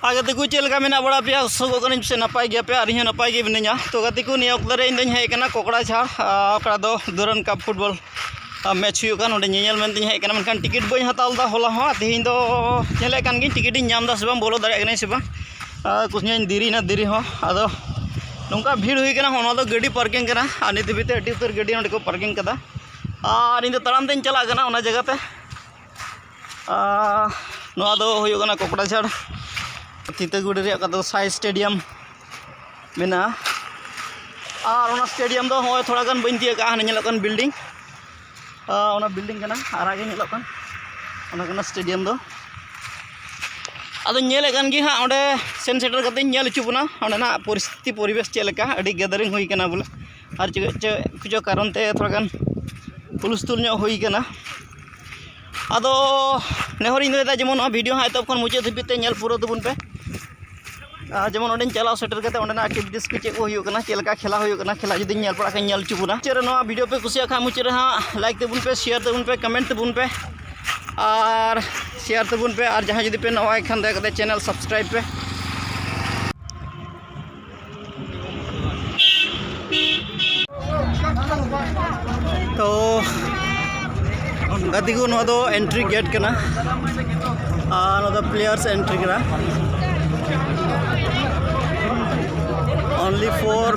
आगे को चलका मेना बड़ा पे आसोगन से नपाय गया पे और नपाय गे मिना तो गति को निया इन हेकना कोकड़ा छाड़ दुरान कप फुटबॉल मैच होने नेल में हेकना मेनखान टिकिट बी हतावदा होला हाँ तेहन दी टिकिट नामदा से बोलो दाड़ा से कुछ देरीना देरी हाँ अदो नौका भीड़ होना गाड़ी पार्किंग नित बीते अड़ी उतर गाड़ी को पार्किंग कदा और इन तड़ाम ते चलना जगह कोकड़ा छाड़ तीतागुड़ी साई स्टेडियम मेना और स्टेडियम दो हो थोड़ा गान बन तीका हाँ बिल्डिंग बिल्डिंग आगे स्टेडियम दो अब गे हाँ अंडे सेन सेटर करते चुपना अंडना परिस्थिति परिवेश चलका अड़ी गैदरिंग होना बोले और कुछ कारण ते थोड़ा गान हुलस्थुल होना अब नेहर जमन वीडियो हाँ तब मुचाद धाबीते पूरा तबन पे जमन अंडे चलाव सेटर एक्टिविटीज को चेक होना चलका खेला होना खेला जुदी पड़ा चुपना मुचाद वीडियो पे कुछ खा मुचाद हाँ लाइक तबन पे शेयर तबन पे कमेंट तबन पे और शेयर तबन पे और जहाँ जुदी पे नवा खान दया चैनल सब्सक्राइब पे तो गति को एंट्री गेट करना प्लेयर्स एंट्री करा ओनली 4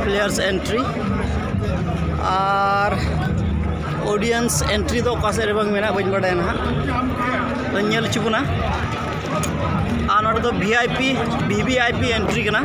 प्लेयर्स एंट्री और ऑडियंस एंट्री तो कासे मेना बन बड़ा ना तो चुपना और तो वीआईपी वीवीआईपी एंट्री करना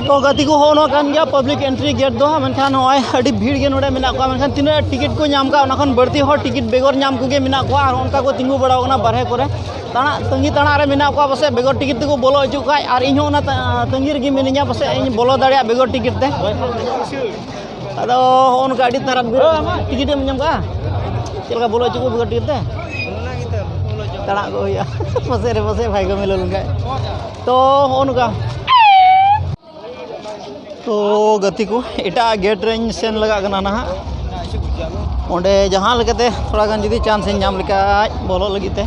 तो गति को होना गया पब्लिक एंट्री गेट दो मेनखान अड़ी भीड़ के नोड़े मेना को मेनखान तीन टिकट को नाम का उनखान बढ़ती हो टिकट बेगर नाम को मेना को और उनका को तिंगू बड़ा बारहे करे ताना तंगी ताना रे मेना को पासे बेगर टिकट ते को बोलो हजू खाय और इन होना तंगी रगी मिनिया पासे इन बोलो दाड़िया बेगर टिकट ते अदो उनका अड़ी तारा टिकट एम नाम का चलका बोलो हजू को बेगर टिकट ते ताना को होया पासे रे पासे भाई को मिलो लंगा तो उनका तो गति को एटा गेट रेंज सेन लगा ना ओंडे जहाँ लेते थोड़ा गान जुदी चांस नाम लेका बोलो लगते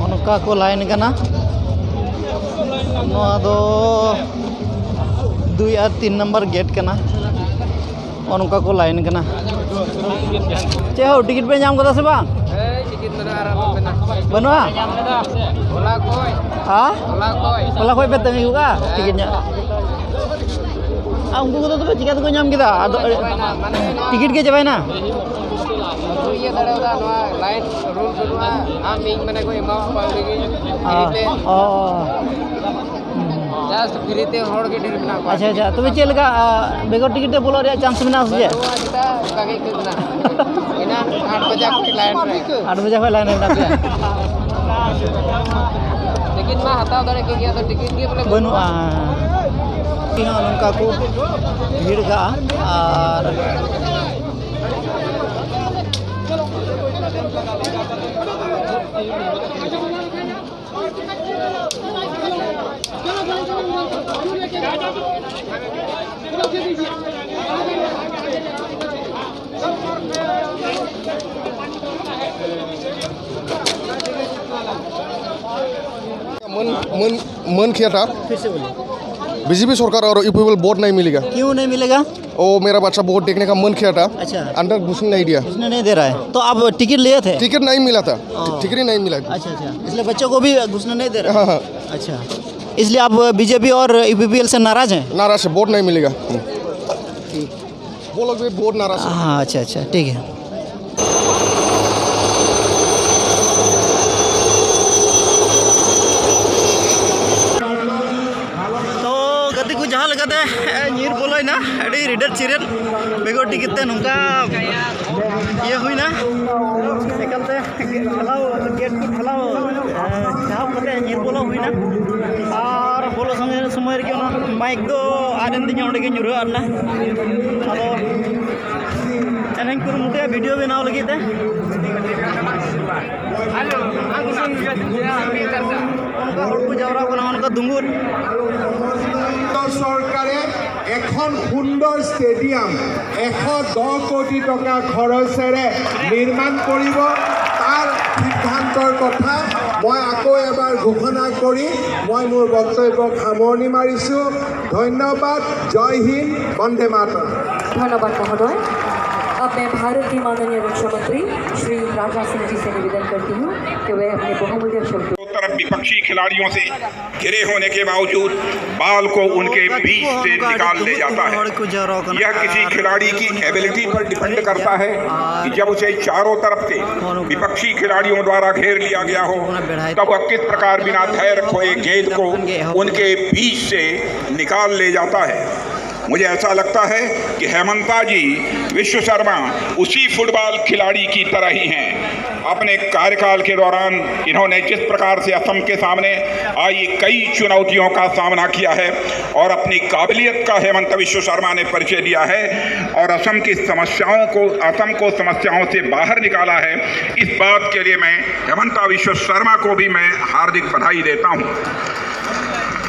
उनका को लाइन करना 2 और 3 नंबर गेट करना उनका को लाइन करना चे हो टिकट पे नाम कदा से बा बनवा हाँ होला कोई पे तंगी होगा टिकट उनको तो चिका तो नाम किदा टिकट के जबाई ना अच्छा अच्छा तो चलका बेगर टिकट ते बोलो चांस में से 8 बजे लाइन टिकट मा हताव दाड़े के गया तो टिकट के बोले बनुआ उनका को भीड़ का और मन किया था बीजेपी सरकार और यूपीएल वोट नहीं मिलेगा। क्यों नहीं मिलेगा? ओ मेरा बच्चा वोट देखने का मन किया था। अच्छा। अंदर घुसने नहीं दिया। घुसने नहीं दे रहा है तो आप टिकट लिए थे? टिकट नहीं मिला था। टिकट ही नहीं मिला। अच्छा अच्छा इसलिए बच्चों को भी घुसने नहीं दे रहा। हाँ हाँ। अच्छा इसलिए आप बीजेपी और यूपीएल से नाराज हैं? नाराज है, वोट नहीं मिलेगा। वो लोग भी वोट नाराज है। हाँ अच्छा अच्छा ठीक है। जहाँ लगाते नीर बोलोना अड़ी रिडर चिरन बेगर टिकट ते नौका ये हुईना एकलते ठेलाव गेट को ठेलाव जहाँ कते नीर बोलो हुईना और बोलो समय रे माइक दो आदन दिन ओंडे के जुरो आना अदो एनहन कुरुमुटे वीडियो बनाव लगी ते हेलो उनका हड़ को जावरा को দুঙ্গুর চৰকাৰে এখন সুন্দৰ ষ্টেডিয়াম 110 কোটি টকা খৰচেৰে নিৰ্মাণ কৰিব তাৰ সিদ্ধান্তৰ কথা মই আকৌ এবাৰ ঘোষণা কৰি মই মোৰ বক্তব্যক সামৰণি মাৰিছোঁ। ধন্যবাদ। জয় হিন্দ। বন্দে মাতৰম। धन्यवाद महोदय। अब मैं भारत के माननीय रक्षा मंत्री श्री राजनाथ सिंह जी से निवेदन करती हूँ कि वे अपने बहुमूल्य शब्दों तरफ विपक्षी खिलाड़ियों से घिरे होने के बावजूद बाल को उनके बीच से निकाल ले जाता है। यह किसी खिलाड़ी की एबिलिटी पर डिपेंड करता है कि जब उसे चारों तरफ से विपक्षी खिलाड़ियों द्वारा घेर लिया गया हो तब वह किस प्रकार बिना धैर्य खोए गेंद को उनके बीच से निकाल ले जाता है। मुझे ऐसा लगता है कि हेमंता जी विश्व शर्मा उसी फुटबॉल खिलाड़ी की तरह ही हैं। अपने कार्यकाल के दौरान इन्होंने जिस प्रकार से असम के सामने आई कई चुनौतियों का सामना किया है और अपनी काबिलियत का हेमंत विश्व शर्मा ने परिचय दिया है और असम की असम को समस्याओं से बाहर निकाला है। इस बात के लिए मैं हेमंता विश्व शर्मा को भी मैं हार्दिक बधाई देता हूँ।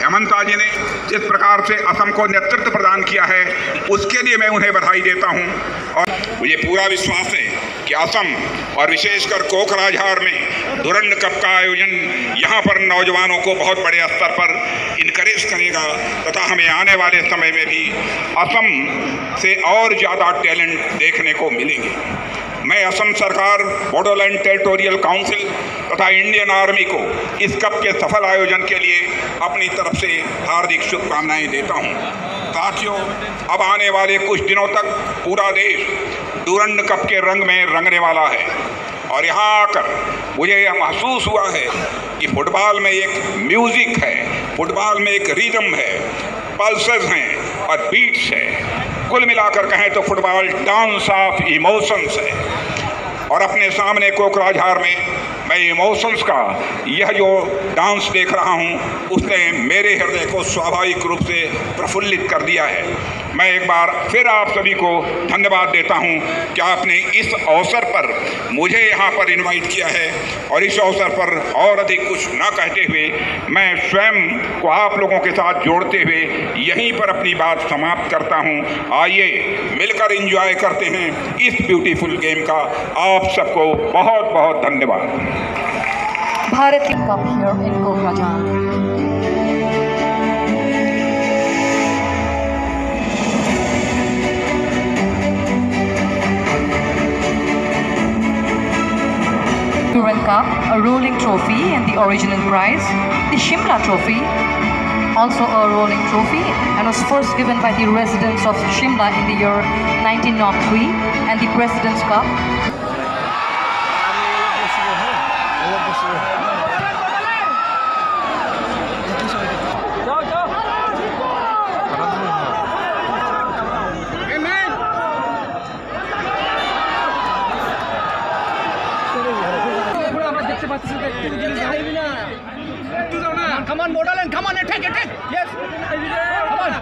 हेमंता जी ने जिस प्रकार से असम को नेतृत्व प्रदान किया है उसके लिए मैं उन्हें बधाई देता हूं और मुझे पूरा विश्वास है कि असम और विशेषकर कोकराझार में धुरंड कप का आयोजन यहां पर नौजवानों को बहुत बड़े स्तर पर इनकरेज करेगा तथा हमें आने वाले समय में भी असम से और ज़्यादा टैलेंट देखने को मिलेंगे। मैं असम सरकार, बोडोलैंड टेरिटोरियल काउंसिल तथा इंडियन आर्मी को इस कप के सफल आयोजन के लिए अपनी तरफ से हार्दिक शुभकामनाएं देता हूं। साथियों, अब आने वाले कुछ दिनों तक पूरा देश डूरंड कप के रंग में रंगने वाला है और यहाँ आकर मुझे यह महसूस हुआ है कि फुटबॉल में एक म्यूज़िक है, फुटबॉल में एक रिदम है, पल्सेस हैं और बीट्स है। कुल मिलाकर कहें तो फुटबॉल डांस ऑफ इमोशंस है और अपने सामने कोकराझार में मैं इमोशंस का यह जो डांस देख रहा हूँ उसने मेरे हृदय को स्वाभाविक रूप से प्रफुल्लित कर दिया है। मैं एक बार फिर आप सभी को धन्यवाद देता हूँ कि आपने इस अवसर पर मुझे यहाँ पर इनवाइट किया है और इस अवसर पर और अधिक कुछ न कहते हुए मैं स्वयं को आप लोगों के साथ जोड़ते हुए यहीं पर अपनी बात समाप्त करता हूँ। आइए मिलकर एंजॉय करते हैं इस ब्यूटीफुल गेम का। आप सबको बहुत बहुत धन्यवाद। भारत के cup here in Kokrajhar. Durand Cup, a rolling trophy and the original prize, the Shimla Trophy, also a rolling trophy and was first given by the residents of Shimla in the year 1903, and the President's Cup. Come on, Bodoland, come on, attack, yes, come on.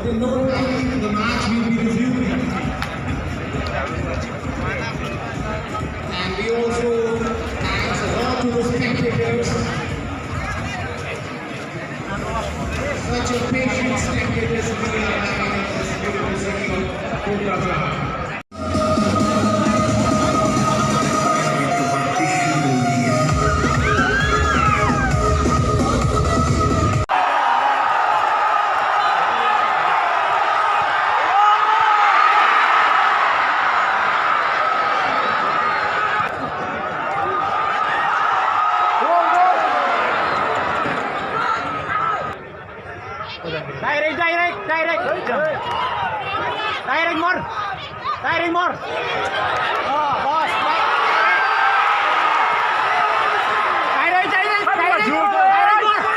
the note the match will be resumed. And we also thanks a lot to the spectators. Such a patient spectators we are having in this beautiful city of Kolkata. Direct more. Oh, boss. Direct more.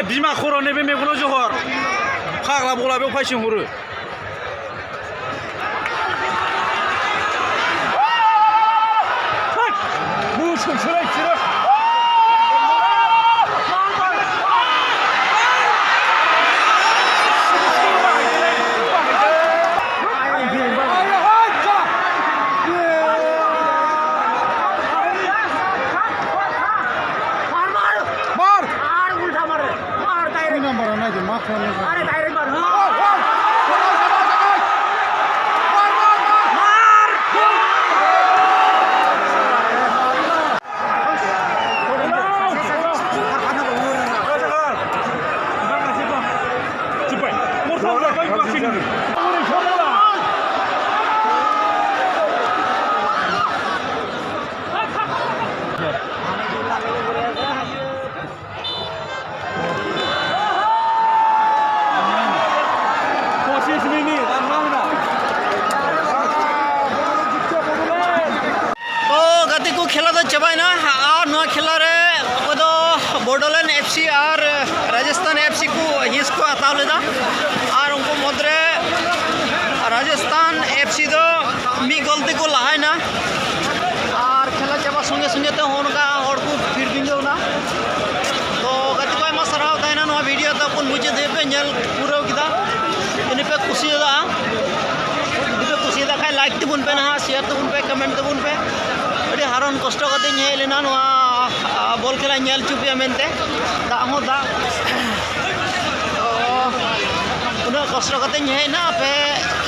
बिमा खर' नैबे मेगनाव जहर फाग्ला बला बेयाव फायसिं हरो मोसौसोलाय बिसोरो ना और नवा खेला रे दो बॉडोलैंड एफसी और राजस्थान एफसी को हिस को हताव लेदा और उनको मदरे राजस्थान एफसी दो मी गलती को लहाय ना और खेला चाबा संगे संगे तो उनका और को फिर बिंजो ना तो गति को मस सराव था ना वीडियो तो अपन मुझे दे पे नेल पूरा किदा इन पे खुशी दा खाए लाइक तबुन पे ना शेयर तबुन पे कमेंट तबुन पे अड़ी हारन कष्ट करते हेलेना बॉल खेला नेल चुपिया मेनते दा हो दा उन कष्ट करते हेना पे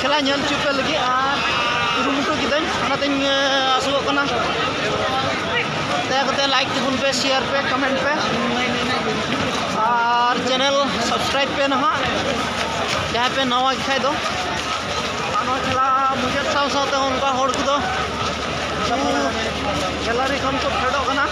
खेला नेल चुपे लगे और कुरुमुटु किदाñ अनातेñ आसुग कना ते लाइक तबुन पे शेयर पे कमेंट पे और चैनल सब्सक्राइब पे ना जहाँ पे नवा खाए दो खेला मुझे साथ साथ उनका हड़ को खेलारी खन को फेडो कना